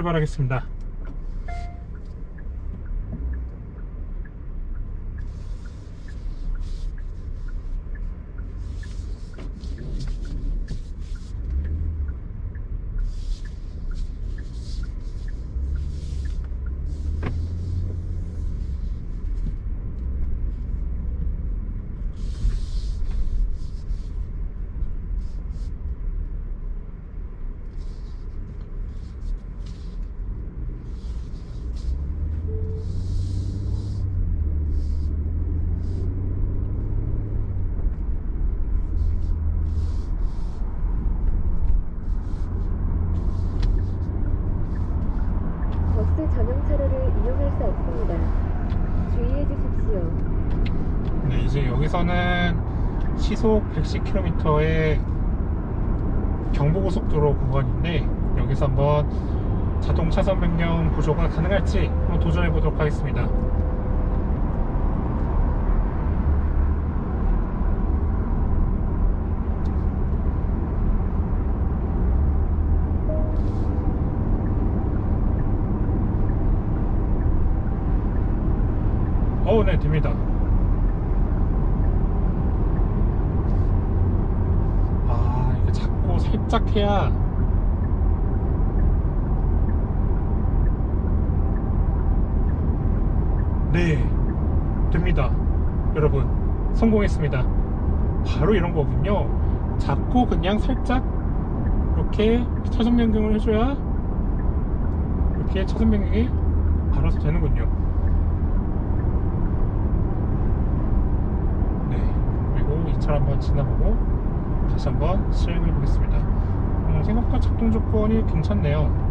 출발하겠습니다. 버스 전용 차로를 이용할 수 없습니다. 주의해 주십시오. 네, 이제 여기서는 시속 110km의 경부고속도로 구간인데 여기서 한번 자동 차선 변경 보조가 가능할지 한번 도전해 보도록 하겠습니다. 네, 됩니다. 이거 잡고 살짝 해야 네, 됩니다. 여러분, 성공했습니다. 바로 이런 거군요. 잡고 그냥 살짝 이렇게 차선 변경을 해줘야 이렇게 차선 변경이 알아서 되는군요. 이 차를 한번 지나보고 다시 한번 실행해 보겠습니다. 생각보다 작동 조건이 괜찮네요.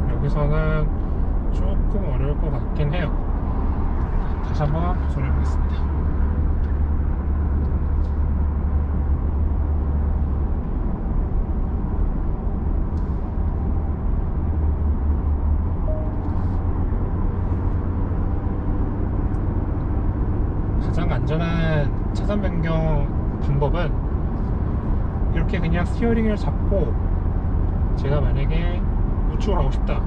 여기서는 조금 어려울 것 같긴 해요. 다시 한번 도전해 보겠습니다. 가장 안전한 차선 변경 방법은 이렇게 그냥 스티어링을 잡고 제가 만약에 우측으로 가고 싶다.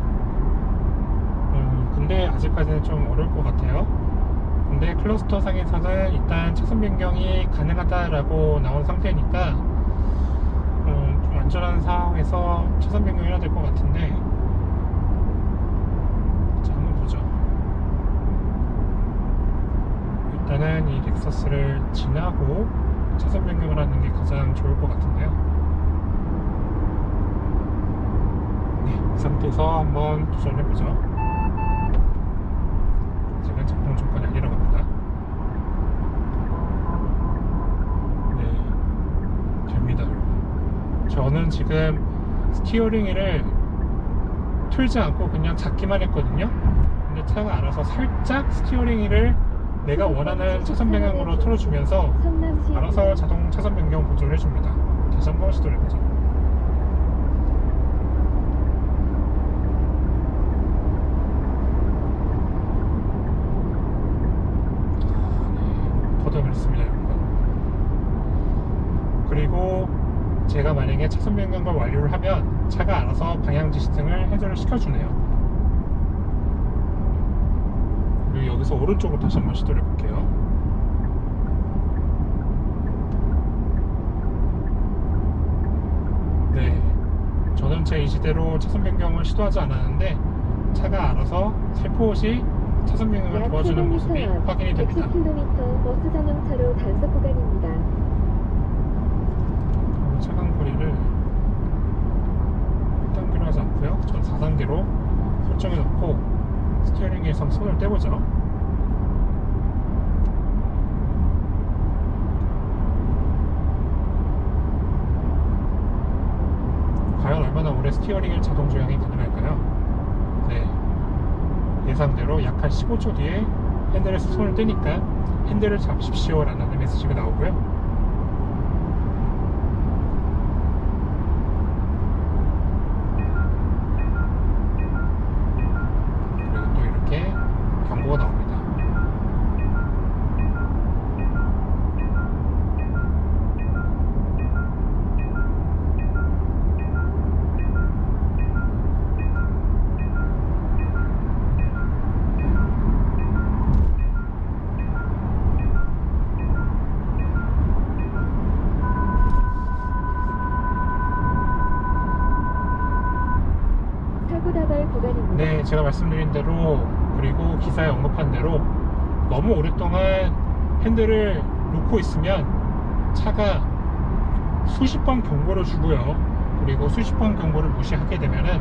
근데 아직까지는 좀 어려울 것 같아요. 근데 클러스터 상에서는 일단 차선 변경이 가능하다라고 나온 상태니까 좀 안전한 상황에서 차선 변경을 해야 될 것 같은데, 자, 한번 보죠. 일단은 이 렉서스를 지나고 차선 변경을 하는 게 가장 좋을 것 같은데요. 네, 이 상태에서 한번 도전해보죠. 아직은 작동 조건이 아니라고 합니다. 네, 됩니다. 저는 지금 스티어링 휠을 틀지 않고 그냥 잡기만 했거든요. 근데 차가 알아서 살짝 스티어링 휠을 내가 원하는 차선 방향으로 틀어주면서 알아서 자동 차선 변경 보조를 해줍니다. 다시 한번 시도해보죠. 네, 더듬었습니다, 여러분. 그리고 제가 만약에 차선 변경을 완료를 하면 차가 알아서 방향 지시등을 해제를 시켜주네요. 여기서 오른쪽으로 다시 한번 시도를 해볼게요. 네, 저는 제 의지대로 차선 변경을 시도하지 않았는데 차가 알아서 살포시 차선 변경을 도와주는 모습이 확인이 됩니다. 110km 버스 전용 차로 단속 구간입니다. 차간 거리를 1단계로 하지 않고요, 전 4단계로 설정해 놓고 스티어링에서 손을 떼보죠. 과연 얼마나 오래 스티어링을 자동 조향이 가능할까요? 네, 예상대로 약 한 15초 뒤에 핸들에서 손을 떼니까 핸들을 잡으십시오 라는 메시지가 나오고요. 그리고 또 이렇게 제가 말씀드린 대로 그리고 기사에 언급한 대로 너무 오랫동안 핸들을 놓고 있으면 차가 수십 번 경고를 주고요. 그리고 수십 번 경고를 무시하게 되면은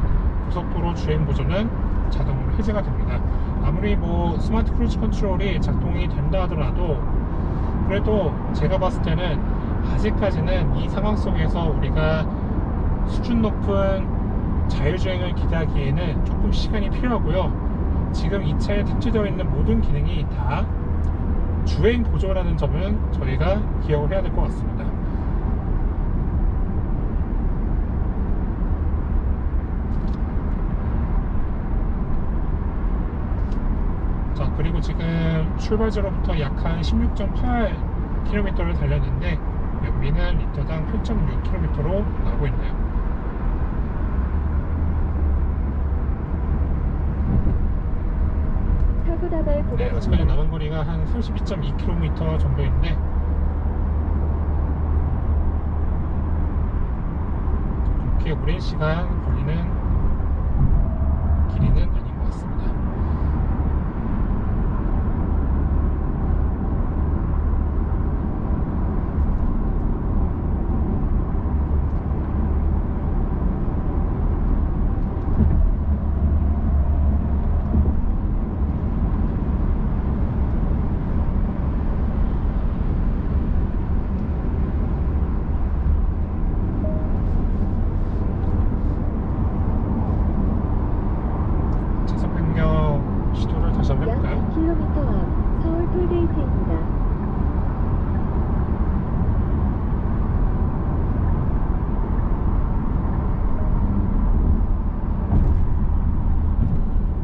고속도로 주행 보조는 자동으로 해제가 됩니다. 아무리 뭐 스마트 크루즈 컨트롤이 작동이 된다 하더라도 그래도 제가 봤을 때는 아직까지는 이 상황 속에서 우리가 수준 높은 자율주행을 기대하기에는 조금 시간이 필요하고요. 지금 이 차에 탑재되어 있는 모든 기능이 다 주행 보조라는 점은 저희가 기억을 해야 될 것 같습니다. 자, 그리고 지금 출발지로부터 약 한 16.8km를 달렸는데 연비는 리터당 8.6km로 나오고 있네요. 사구다발 네, 아직까지 구간입니다. 남은 거리가 한 32.2km 정도인데 그렇게 오랜 시간 걸리는 길이는 아닌 것 같습니다. 차선 변경 시도를 다시 한번 약 해볼까요? 2km 앞 서울 톨게이트입니다.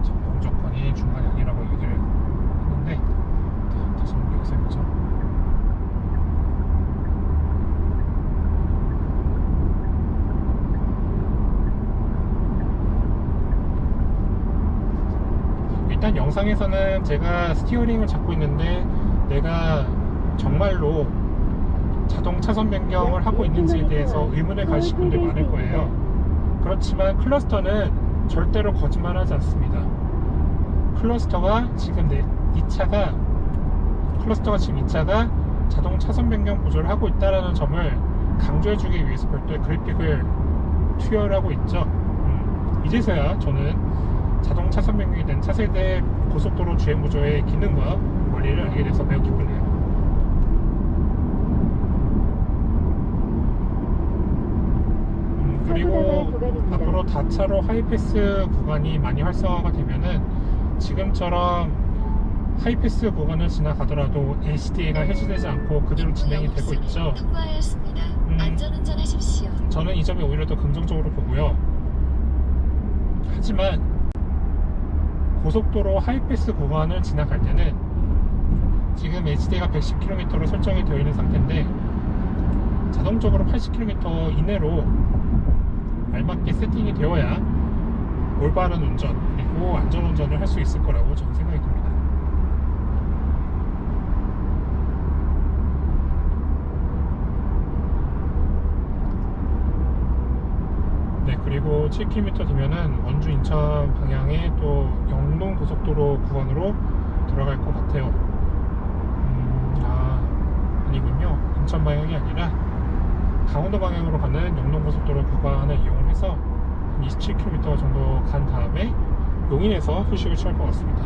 전방 조건이 중간이 아니라고 얘기를 했는데 다시 한번 여기서 해보죠. 일단 영상에서는 제가 스티어링을 잡고 있는데 내가 정말로 자동 차선 변경을 하고 있는지에 대해서 의문을 가지실 분들이 많을 거예요. 그렇지만 클러스터는 절대로 거짓말하지 않습니다. 클러스터가 지금 이 차가 자동 차선 변경 보조를 하고 있다는 점을 강조해주기 위해서 별도의 그래픽을 투여하고 있죠. 이제서야 저는 자동 차선 변경이 된 차세대 고속도로 주행 보조의 기능과 원리를 알게 돼서 매우 기쁘네요. 그리고 구간입니다. 앞으로 다차로 하이패스 구간이 많이 활성화가 되면은 지금처럼 하이패스 구간을 지나가더라도 LCD가 해제되지 않고 그대로 진행이 되고 있죠. 통과하였습니다. 안전운전하십시오. 저는 이 점이 오히려 더 긍정적으로 보고요. 하지만 고속도로 하이패스 구간을 지나갈 때는 지금 HD가 110km로 설정이 되어 있는 상태인데 자동적으로 80km 이내로 알맞게 세팅이 되어야 올바른 운전 그리고 안전운전을 할 수 있을 거라고 저는 생각이 듭니다. 네, 그리고 7km 뒤면은 원주 인천 방향의 또 영동 고속도로 구간으로 들어갈 것 같아요. 아니군요. 인천 방향이 아니라 강원도 방향으로 가는 영동 고속도로 구간을 이용해서 27km 정도 간 다음에 용인에서 휴식을 취할 것 같습니다.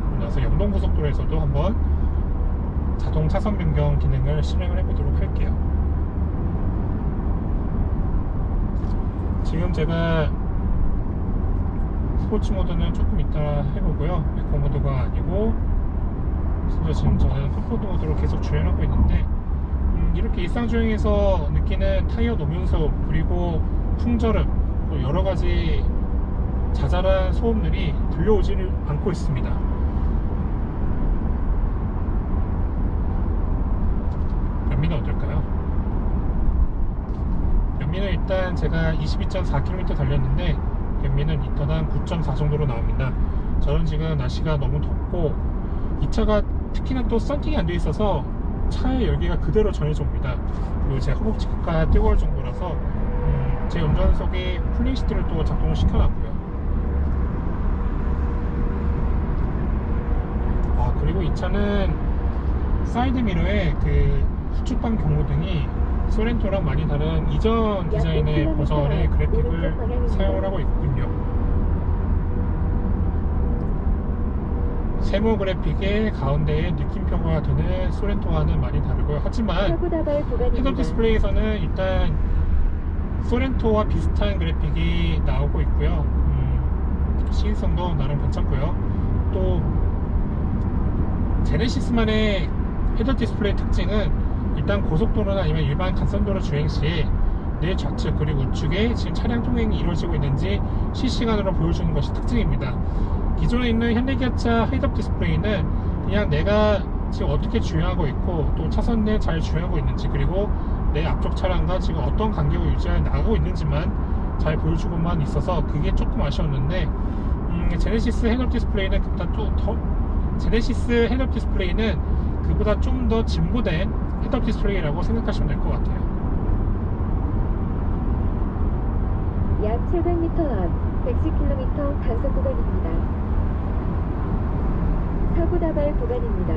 그러고 나서 영동 고속도로에서도 한번 자동 차선 변경 기능을 실행을 해보도록 할게요. 지금 제가 스포츠 모드는 조금 이따 해보고요. 에코 모드가 아니고 심지어 지금 저는 풋보드 모드로 계속 주행하고 있는데 이렇게 일상주행에서 느끼는 타이어 노면소 그리고 풍절음 또 여러가지 자잘한 소음들이 들려오지를 않고 있습니다. 연비는 어떨까요? 연비는 일단 제가 22.4km 달렸는데 연비는 리터당 9.4 정도로 나옵니다. 저는 지금 날씨가 너무 덥고 이 차가 특히나 또 썬팅이 안 돼 있어서 차의 열기가 그대로 전해져 옵니다. 그리고 제 허벅지가 뜨거울 정도라서 제 운전석에 쿨링시트를 또 작동을 시켜놨고요. 그리고 이 차는 사이드미러에 그 후측방 경고등이 소렌토랑 많이 다른 이전 디자인의 버전의 그래픽을 사용을 하고 있군요. 세모 그래픽의 가운데에 느낌표가 드는 소렌토와는 많이 다르고요. 하지만 헤드업 디스플레이에서는 일단 소렌토와 비슷한 그래픽이 나오고 있고요. 시인성도 나름 괜찮고요. 또 제네시스만의 헤드업 디스플레이 특징은 일단 고속도로나 아니면 일반 간선도로 주행 시에 내 좌측 그리고 우측에 지금 차량 통행이 이루어지고 있는지 실시간으로 보여주는 것이 특징입니다. 기존에 있는 현대기아차 헤드업 디스플레이는 그냥 내가 지금 어떻게 주행하고 있고 또 차선 내 잘 주행하고 있는지 그리고 내 앞쪽 차량과 지금 어떤 간격을 유지해 나가고 있는지만 잘 보여주고만 있어서 그게 조금 아쉬웠는데 제네시스 헤드업 디스플레이는 그보다 좀 더 진보된 헤드업 디스플레이라고 생각하시면 될 것 같아요. 약 700m 앞 110km 단속 구간입니다. 사고 다발 구간입니다.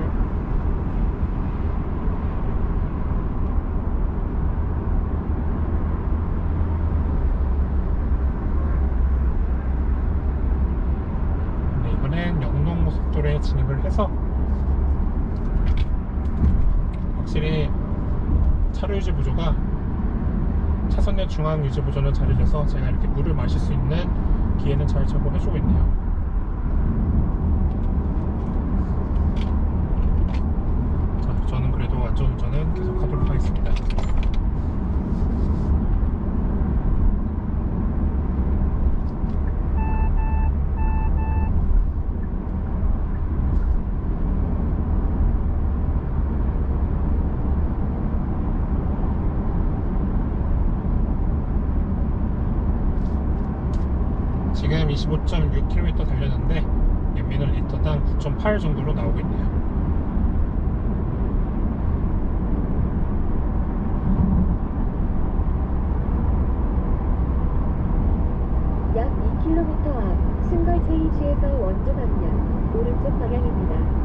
네, 이번엔 영동고속도로에 진입을 해서 확실히 차로 유지 보조가 차선 내 중앙 유지 보조는 잘해줘서 제가 이렇게 물을 마실 수 있는 기회는 잘 제공해주고 있네요. 자, 저는 그래도 안전운전은 계속하도록 하겠습니다. 지금 25.6km 달렸는데 연비는 리터당 9.8 정도로 나오고 있네요. 약 2km 앞 신걸 제2지에서 원주 방향 오른쪽 방향입니다.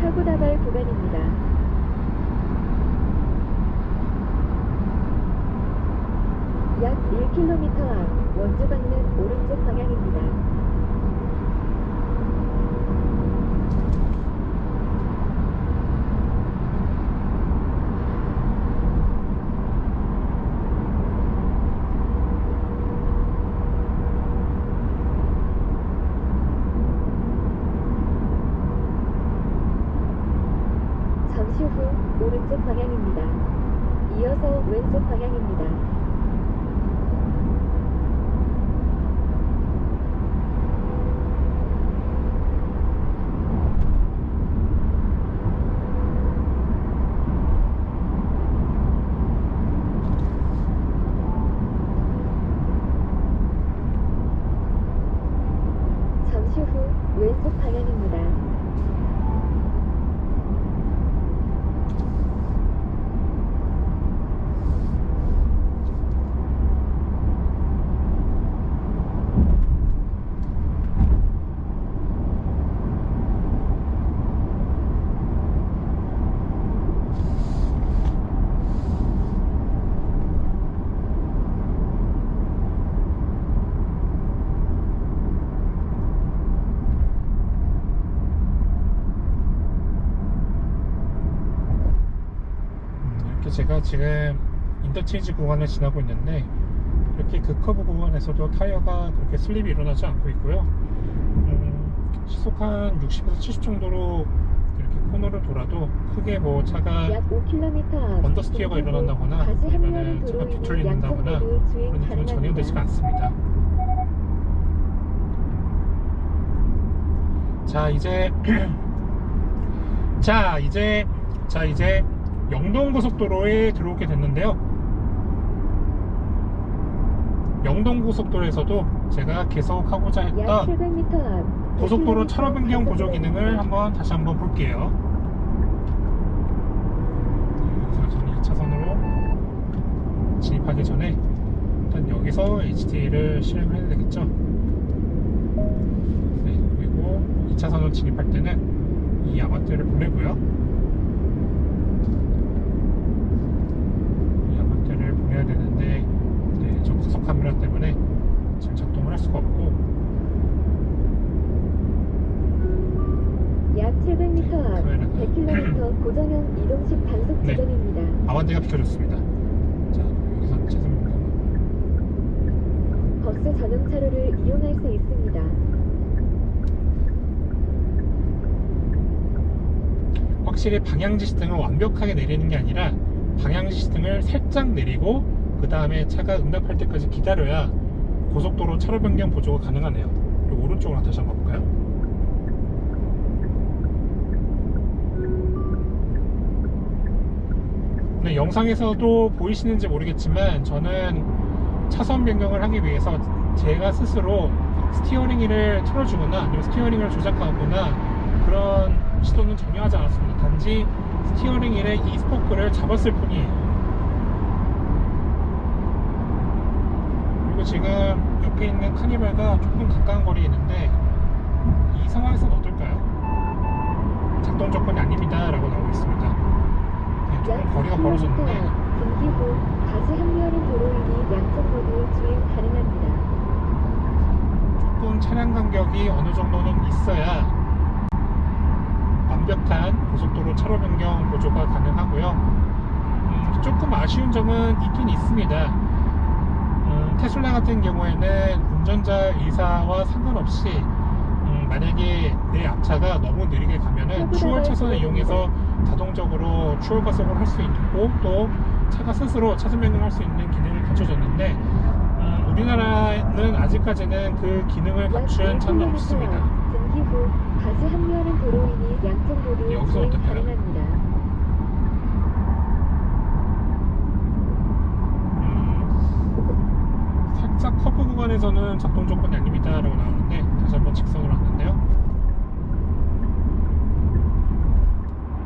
사고 다발 구간입니다. 약 1km 앞 원주 방면 오른쪽 방향입니다. 잠시 후 오른쪽 방향입니다. 이어서 왼쪽 방향입니다. 잠시 후 왼쪽 방향입니다. 이렇게 제가 지금 인터체인지 구간을 지나고 있는데 이렇게 그 커브 구간에서도 타이어가 그렇게 슬립이 일어나지 않고 있고요. 시속 한 60에서 70 정도로 이렇게 코너를 돌아도 크게 뭐 차가 약 5km 앞 언더스티어가 일어난다거나 다시 한여름 아니면 차가 도로이니 뒤틀린다거나 양쪽 모두 주행 그런 느낌은 전혀 되지가 가능합니다. 않습니다. 자 이제 이제 영동고속도로에 들어오게 됐는데요. 영동고속도로에서도 제가 계속 하고자 약 했던 700m 앞 고속도로 100km 차로 변경 보조 기능을 가속도로입니다. 다시 한번 볼게요. 여기서 저는 2차선으로 진입하기 전에 일단 여기서 HD를 실행을 해야 되겠죠. 네, 그리고 2차선으로 진입할 때는 이 야마떼를 보내고요. 이 야마떼를 보내야 되는데 네, 저 고속 카메라 때문에 지금 작동을 할 수가 없고 약 700m 앞 카메라가 100km 고정형 이동식 단속 네. 지점입니다. 아반떼가 비켜줬습니다. 자, 여기서 차선 변경. 버스 전용 차로를 이용할 수 있습니다. 확실히 방향지 시등을 완벽하게 내리는 게 아니라 방향지 시등을 살짝 내리고 그 다음에 차가 응답할 때까지 기다려야 고속도로 차로 변경 보조가 가능하네요. 그리고 오른쪽으로 다시 한번 볼까요? 네, 영상에서도 보이시는지 모르겠지만 저는 차선 변경을 하기 위해서 제가 스스로 스티어링 휠을 틀어주거나 아니면 스티어링을 조작하거나 그런 시도는 전혀 하지 않았습니다. 단지 스티어링 휠의 이 스포크를 잡았을 뿐이에요. 그리고 지금 옆에 있는 카니발과 조금 가까운 거리에 있는데 이 상황에서는 어떨까요? 작동 조건이 아닙니다 라고 나오고 있습니다. 네, 조금 약 거리가 10km 벌어졌는데 앞 분기 후 다시 한여름 도로이니 양쪽 모두 주행 가능합니다. 조금 차량 간격이 어느 정도는 있어야 완벽한 고속도로 차로 변경 보조가 가능하고요. 조금 아쉬운 점은 있긴 있습니다. 테슬라 같은 경우에는 운전자 의사와 상관없이 만약에 내 앞차가 너무 느리게 가면은 추월 차선을 이용해서 자동적으로 추월 과속을 할 수 있고 또 차가 스스로 차선 변경할 수 있는 기능을 갖춰줬는데 우리나라는 아직까지는 그 기능을 갖춘 차는 없습니다. 분기 후 다시 한여름 도로이니 양쪽 모두 여기서 주행 어떨까요? 가능합니다. 살짝 커브 구간에서는 작동 조건이 아닙니다 라고 나오는데 다시 한번 직선으로 왔는데요.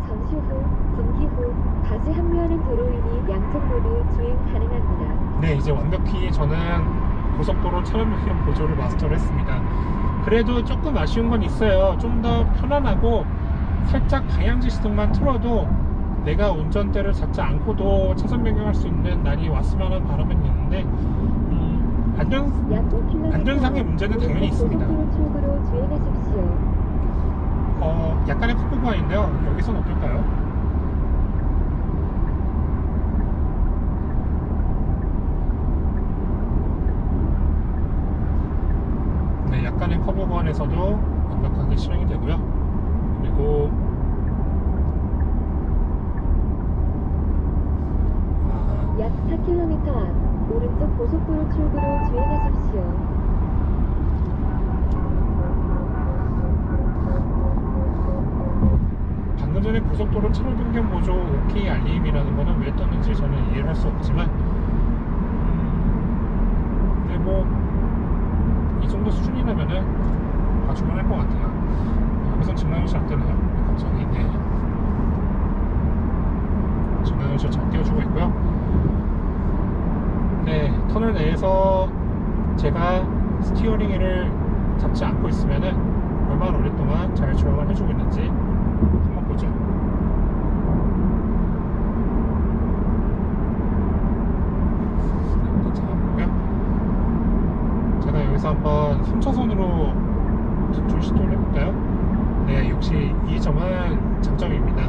잠시 후 분기 후 다시 한여름 도로이니 양쪽 모두 주행 가능합니다. 네, 이제 완벽히 저는 고속도로 차로 변경 보조를 마스터를 했습니다. 그래도 조금 아쉬운 건 있어요. 좀 더 편안하고 살짝 방향지 시등만 틀어도 내가 운전대를 잡지 않고도 차선 변경할 수 있는 날이 왔으면 하는 바람은 있는데 약 5km 안전상의 문제는 당연히 있습니다. 고속도로 출구로 주행하십시오. 약간의 커브 구간인데요. 여기선 어떨까요? 네, 약간의 커브 구간에서도 완벽하게 실행이 되고요. 그리고 약 4km 앞 오른쪽 고속도로 출구로 주행하십시오. 방금 전에 고속도로 차로 변경 보조 OK 알림이라는 거는 왜 떴는지 저는 이해를 할 수 없지만 근데 뭐 이 정도 수준이라면은 봐주면 할 것 같아요. 여기선 증강현실 안 뜨나요? 갑자기 네, 증강현실 잘 띄워주고 있고요. 네, 터널 내에서 제가 스티어링 휠을 잡지 않고 있으면은 얼마나 오랫동안 잘 조정을 해주고 있는지 한번 보죠. 네, 일단 잡아보고요. 제가 여기서 한번 3차선으로 진출 시도를 해볼까요? 네, 역시 이 점은 장점입니다.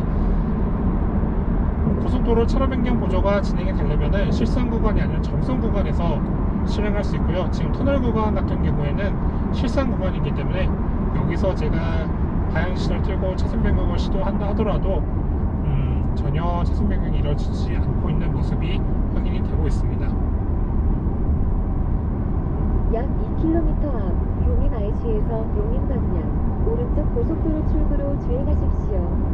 고속도로 차로 변경 보조가 진행이 되려면은 실선 구간이 아니라 점선 구간에서 실행할 수 있고요. 지금 터널 구간 같은 경우에는 실선 구간이기 때문에 여기서 제가 방향시를 틀고 차선 변경을 시도한다 하더라도 전혀 차선 변경이 이루어지지 않고 있는 모습이 확인이 되고 있습니다. 약 2km 앞 용인 IC에서 용인 방향 오른쪽 고속도로 출구로 주행하십시오.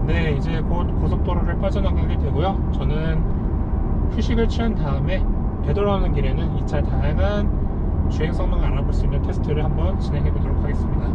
네, 이제 곧 고속도로를 빠져나가게 되고요. 저는 휴식을 취한 다음에 되돌아오는 길에는 이 차 다양한 주행 성능을 알아볼 수 있는 테스트를 한번 진행해 보도록 하겠습니다.